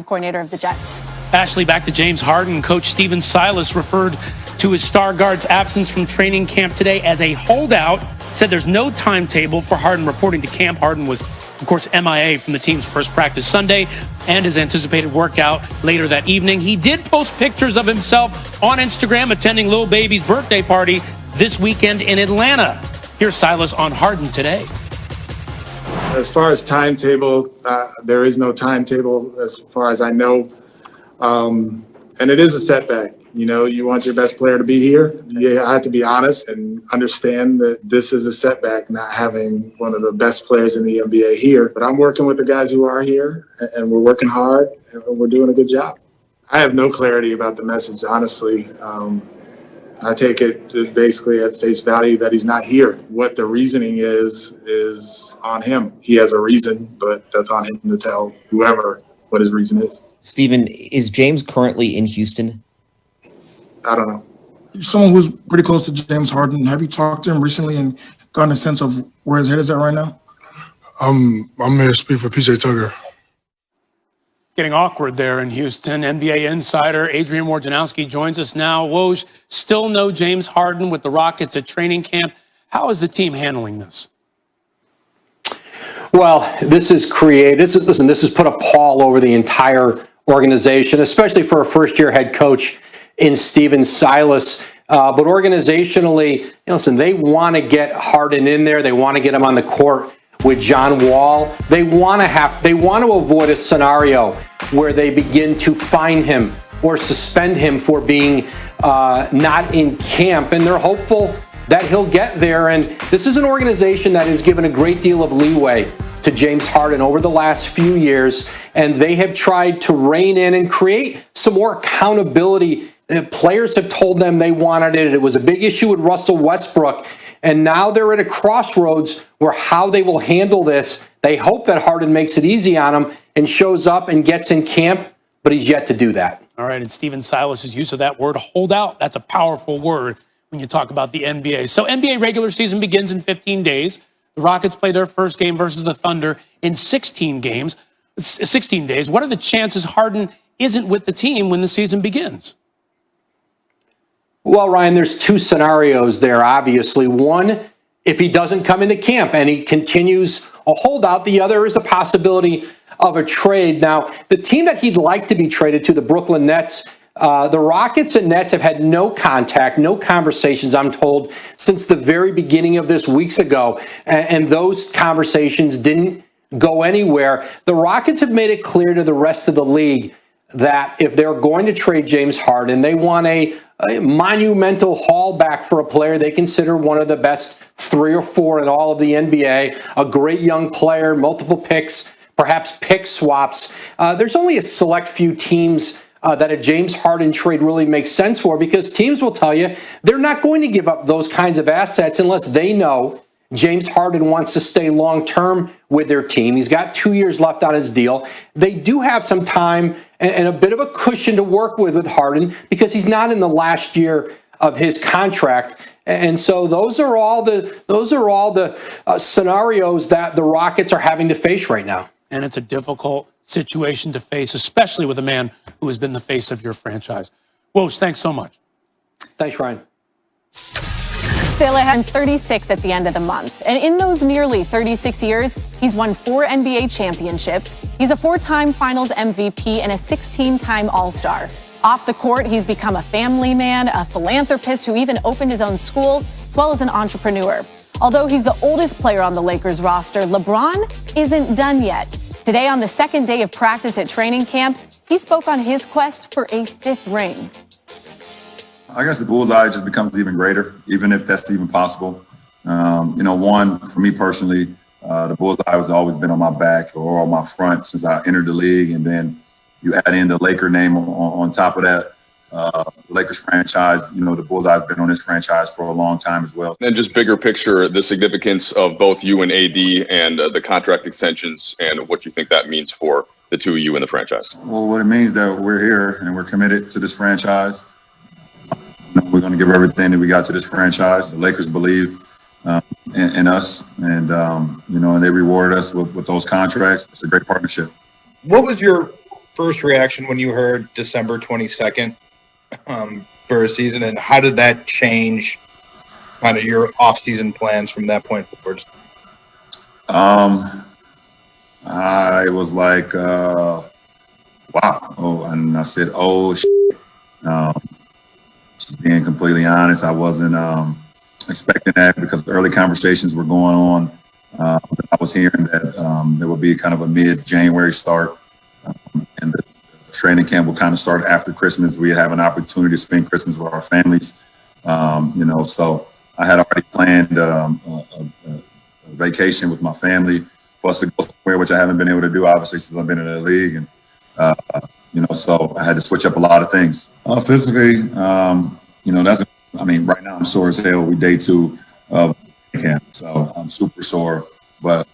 coordinator of the Jets. Ashley, back to James Harden. Coach Stephen Silas referred to his star guard's absence from training camp today as a holdout. Said there's no timetable for Harden reporting to camp. Harden was, of course, MIA from the team's first practice Sunday and his anticipated workout later that evening. He did post pictures of himself on Instagram attending Lil Baby's birthday party this weekend in Atlanta. Here's Silas on Harden today. As far as timetable, there is no timetable as far as I know. And it is a setback. You know, you want your best player to be here. You have to be honest and understand that this is a setback, not having one of the best players in the NBA here. But I'm working with the guys who are here, and we're working hard, and we're doing a good job. I have no clarity about the message, honestly. I take it basically at face value that he's not here. What the reasoning is on him. He has a reason, but that's on him to tell whoever what his reason is. Steven, is James currently in Houston? I don't know. Someone who's pretty close to James Harden, have you talked to him recently and gotten a sense of where his head is at right now? I'm here to speak for PJ Tucker. Getting awkward there in Houston. NBA insider Adrian Wojnarowski joins us now. Woj, still no James Harden with the Rockets at training camp. How is the team handling this? Well, this has put a pall over the entire organization, especially for a first-year head coach in Stephen Silas. But organizationally, listen, they want to get Harden in there. They want to get him on the court with John Wall. They want to avoid a scenario where they begin to fine him or suspend him for being not in camp. And they're hopeful that he'll get there. And this is an organization that has given a great deal of leeway to James Harden over the last few years. And they have tried to rein in and create some more accountability. Players have told them they wanted it. It was a big issue with Russell Westbrook. And now they're at a crossroads where how they will handle this. They hope that Harden makes it easy on him and shows up and gets in camp, but he's yet to do that. All right, and Stephen Silas' use of that word, holdout, that's a powerful word when you talk about the NBA. So NBA regular season begins in 15 days. The Rockets play their first game versus the Thunder in 16 days. What are the chances Harden isn't with the team when the season begins? Well, Ryan, there's two scenarios there, obviously. One, if he doesn't come into camp and he continues a holdout. The other is the possibility of a trade. Now, the team that he'd like to be traded to, the Brooklyn Nets, the Rockets and Nets have had no contact, no conversations, I'm told, since the very beginning of this weeks ago. And those conversations didn't go anywhere. The Rockets have made it clear to the rest of the league that if they're going to trade James Harden, they want a monumental haul back for a player they consider one of the best 3 or 4 in all of the NBA, a great young player, multiple picks, perhaps pick swaps. There's only a select few teams that a James Harden trade really makes sense for, because teams will tell you they're not going to give up those kinds of assets unless they know James Harden wants to stay long-term with their team. He's got 2 years left on his deal. They do have some time and a bit of a cushion to work with Harden, because he's not in the last year of his contract. And so those are all the scenarios that the Rockets are having to face right now. And it's a difficult situation to face, especially with a man who has been the face of your franchise. Woj, thanks so much. Thanks, Ryan. Still ahead, 36 at the end of the month. And in those nearly 36 years, he's won 4 NBA championships. He's a 4-time Finals MVP and a 16-time All-Star. Off the court, he's become a family man, a philanthropist who even opened his own school, as well as an entrepreneur. Although he's the oldest player on the Lakers roster, LeBron isn't done yet. Today, on the second day of practice at training camp, he spoke on his quest for a 5th ring. I guess the bullseye just becomes even greater, even if that's even possible. One, for me personally, the bullseye has always been on my back or on my front since I entered the league. And then you add in the Laker name on top of that. Lakers franchise, the bullseye has been on this franchise for a long time as well. And just bigger picture, the significance of both you and AD and the contract extensions and what you think that means for the two of you in the franchise. Well, what it means that we're here and we're committed to this franchise. We're going to give everything that we got to this franchise. The Lakers believe in us, and and they rewarded us with those contracts. It's a great partnership. What was your first reaction when you heard December 22nd for a season, and how did that change kind of your off-season plans from that point forward? I was like, wow. Oh, and I said, oh, shit. Just being completely honest, I wasn't expecting that because early conversations were going on. I was hearing that there would be kind of a mid-January start, and the training camp will kind of start after Christmas. We have an opportunity to spend Christmas with our families, so I had already planned a vacation with my family for us to go somewhere, which I haven't been able to do, obviously, since I've been in the league. And, so I had to switch up a lot of things. Physically, right now I'm sore as hell. We day 2 of camp, so I'm super sore, but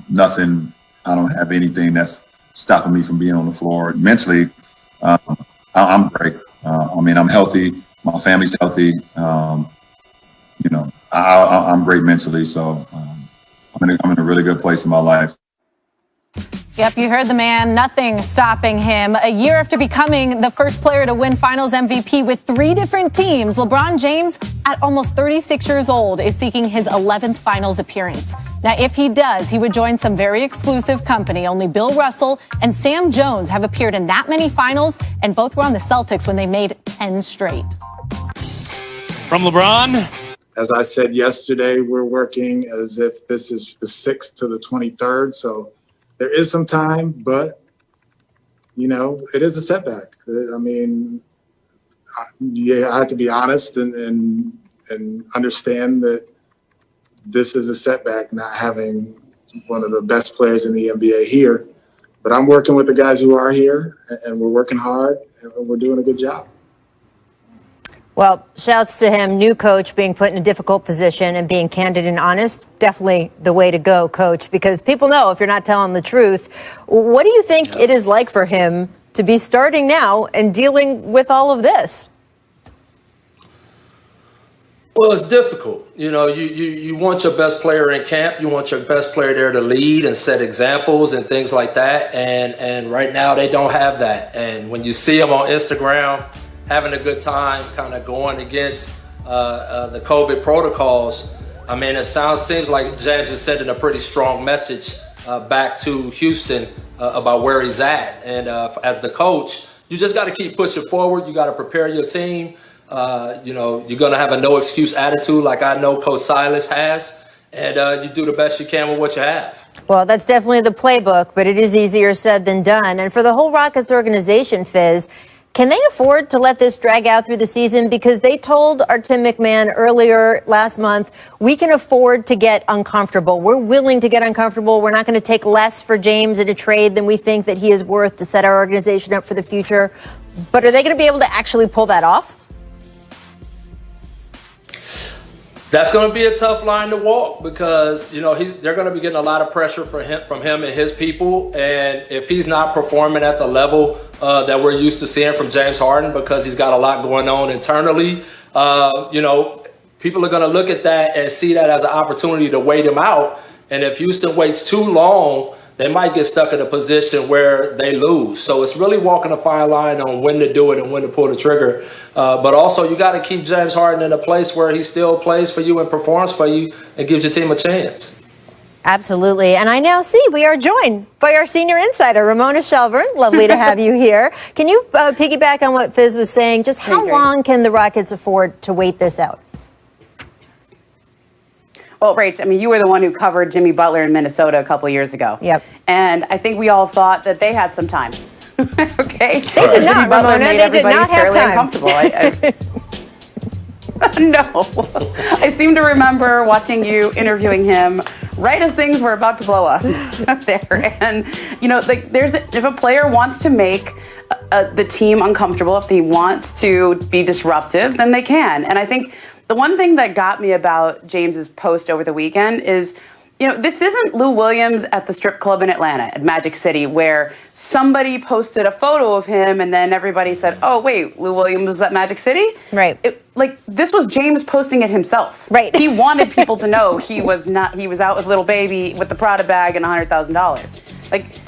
nothing, I don't have anything that's stopping me from being on the floor. Mentally, I'm great. I'm healthy. My family's healthy. I'm great mentally, so I'm in a really good place in my life. Yep, you heard the man. Nothing stopping him. A year after becoming the first player to win Finals MVP with 3 different teams, LeBron James, at almost 36 years old, is seeking his 11th Finals appearance. Now, if he does, he would join some very exclusive company. Only Bill Russell and Sam Jones have appeared in that many finals, and both were on the Celtics when they made 10 straight. From LeBron. As I said yesterday, we're working as if this is the 6th to the 23rd, so there is some time, but, it is a setback. I have to be honest and understand that this is a setback, not having one of the best players in the NBA here. But I'm working with the guys who are here, and we're working hard, and we're doing a good job. Well, shouts to him, new coach, being put in a difficult position and being candid and honest. Definitely the way to go, coach, because people know if you're not telling the truth. What do you think it is like for him to be starting now and dealing with all of this? Well, it's difficult. You want your best player in camp. You want your best player there to lead and set examples and things like that. And right now they don't have that. And when you see them on Instagram having a good time, kind of going against the COVID protocols, it seems like James is sending a pretty strong message back to Houston about where he's at. And as the coach, you just got to keep pushing forward. You got to prepare your team. You're going to have a no excuse attitude like I know Coach Silas has, and you do the best you can with what you have. Well, that's definitely the playbook, but it is easier said than done. And for the whole Rockets organization, Fizz, can they afford to let this drag out through the season? Because they told our Tim McMahon earlier last month, we can afford to get uncomfortable. We're willing to get uncomfortable. We're not going to take less for James in a trade than we think that he is worth to set our organization up for the future. But are they going to be able to actually pull that off? That's going to be a tough line to walk because, they're going to be getting a lot of pressure from him and his people. And if he's not performing at the level that we're used to seeing from James Harden because he's got a lot going on internally, people are going to look at that and see that as an opportunity to wait him out. And if Houston waits too long, they might get stuck in a position where they lose. So it's really walking a fine line on when to do it and when to pull the trigger. But also, you got to keep James Harden in a place where he still plays for you and performs for you and gives your team a chance. Absolutely. And I now see we are joined by our senior insider, Ramona Shelburne. Lovely to have you here. Can you piggyback on what Fizz was saying? Just how long can the Rockets afford to wait this out? Well, Rach, you were the one who covered Jimmy Butler in Minnesota a couple years ago. Yep. And I think we all thought that they had some time. Okay? They did not, Ramona. They did not have time. Uncomfortable. No. I seem to remember watching you interviewing him right as things were about to blow up there. And, if a player wants to make the team uncomfortable, if he wants to be disruptive, then they can. And I think the one thing that got me about James's post over the weekend is, this isn't Lou Williams at the strip club in Atlanta, at Magic City, where somebody posted a photo of him and then everybody said, oh, wait, Lou Williams was at Magic City? Right. This was James posting it himself. Right. He wanted people to know he was out with little baby with the Prada bag and $100,000.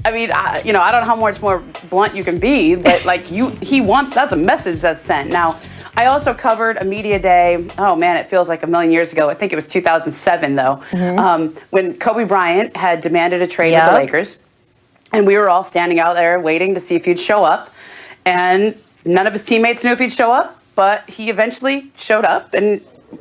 I mean, I don't know how much more blunt you can be, but like that's a message that's sent. Now, I also covered a media day. Oh man, it feels like a million years ago. I think it was 2007 though, when Kobe Bryant had demanded a trade with the Lakers, and we were all standing out there waiting to see if he'd show up, and none of his teammates knew if he'd show up, but he eventually showed up and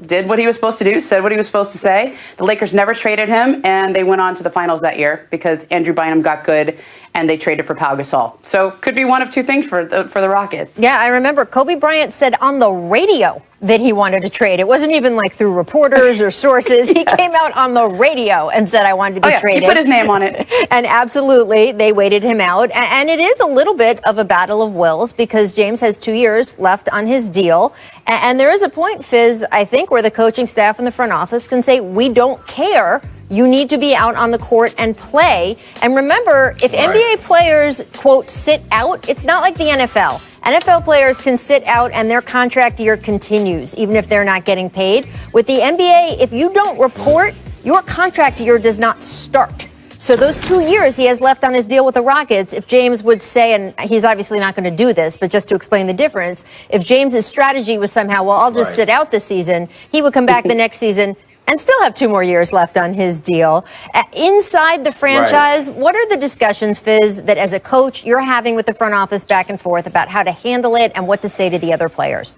did what he was supposed to do, said what he was supposed to say. The Lakers never traded him, and they went on to the finals that year because Andrew Bynum got good, and they traded for Pau Gasol. So could be one of two things for the Rockets. Yeah, I remember Kobe Bryant said on the radio that he wanted to trade. It wasn't even like through reporters or sources. He came out on the radio and said, I wanted to be traded. He put his name on it. And absolutely, they waited him out. And it is a little bit of a battle of wills because James has 2 years left on his deal. And there is a point, Fizz, I think, where the coaching staff and the front office can say, we don't care. You need to be out on the court and play. And remember, if NBA players, quote, sit out, it's not like the NFL. NFL players can sit out and their contract year continues, even if they're not getting paid. With the NBA, if you don't report, your contract year does not start. So those 2 years he has left on his deal with the Rockets, if James would say, and he's obviously not going to do this, but just to explain the difference, if James's strategy was somehow, well, I'll just sit out this season, he would come back the next season and still have 2 more years left on his deal. Inside the franchise, what are the discussions, Fizz, that as a coach you're having with the front office back and forth about how to handle it and what to say to the other players?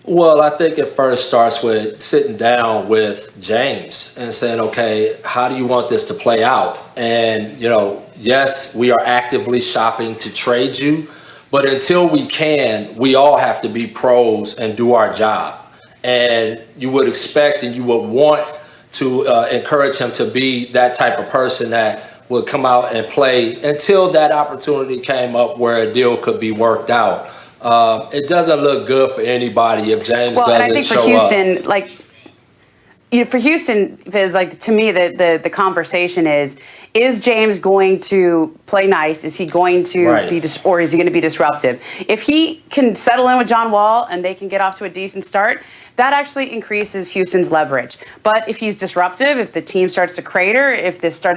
Well, I think it first starts with sitting down with James and saying, okay, how do you want this to play out? And, yes, we are actively shopping to trade you, but until we can, we all have to be pros and do our job. And you would expect and you would want to encourage him to be that type of person that would come out and play until that opportunity came up where a deal could be worked out. It doesn't look good for anybody if James doesn't show up. Well, and I think for Houston, for Houston, Fizz, to me, the conversation is James going to play nice? Is he going to be, or is he going to be disruptive? If he can settle in with John Wall and they can get off to a decent start, that actually increases Houston's leverage. But if he's disruptive, if the team starts to crater,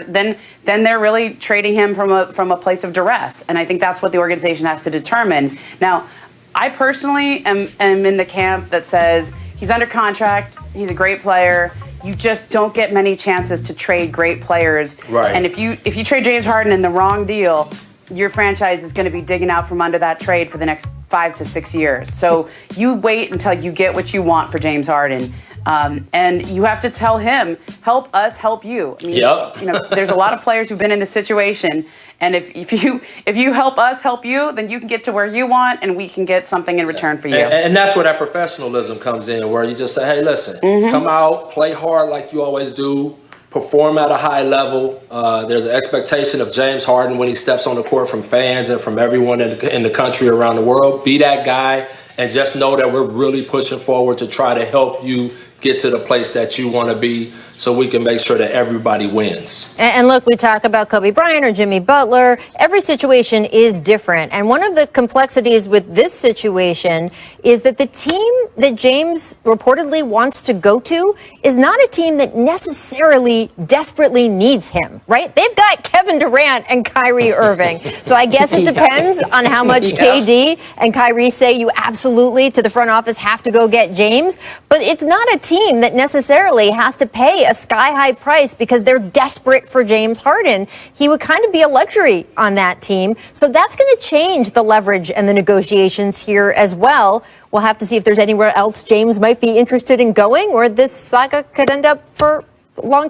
then they're really trading him from a place of duress. And I think that's what the organization has to determine. Now, I personally am in the camp that says he's under contract, he's a great player. You just don't get many chances to trade great players. Right. And if you trade James Harden in the wrong deal, your franchise is going to be digging out from under that trade for the next 5 to 6 years. So you wait until you get what you want for James Harden. And you have to tell him, help us help you. I mean, there's a lot of players who've been in this situation. And if you help us help you, then you can get to where you want and we can get something in return for you. And that's where that professionalism comes in, where you just say, hey, listen, come out, play hard like you always do, perform at a high level. There's an expectation of James Harden when he steps on the court from fans and from everyone in the country around the world. Be that guy and just know that we're really pushing forward to try to help you get to the place that you want to be so we can make sure that everybody wins. And look, we talk about Kobe Bryant or Jimmy Butler. Every situation is different. And one of the complexities with this situation is that the team that James reportedly wants to go to is not a team that necessarily desperately needs him, right? They've got Kevin Durant and Kyrie Irving. So I guess it depends on how much KD and Kyrie say you absolutely to the front office have to go get James. But it's not a team that necessarily has to pay a sky-high price because they're desperate for James Harden. He would kind of be a luxury on that team. So that's going to change the leverage and the negotiations here as well. We'll have to see if there's anywhere else James might be interested in going, or this saga could end up for a long time.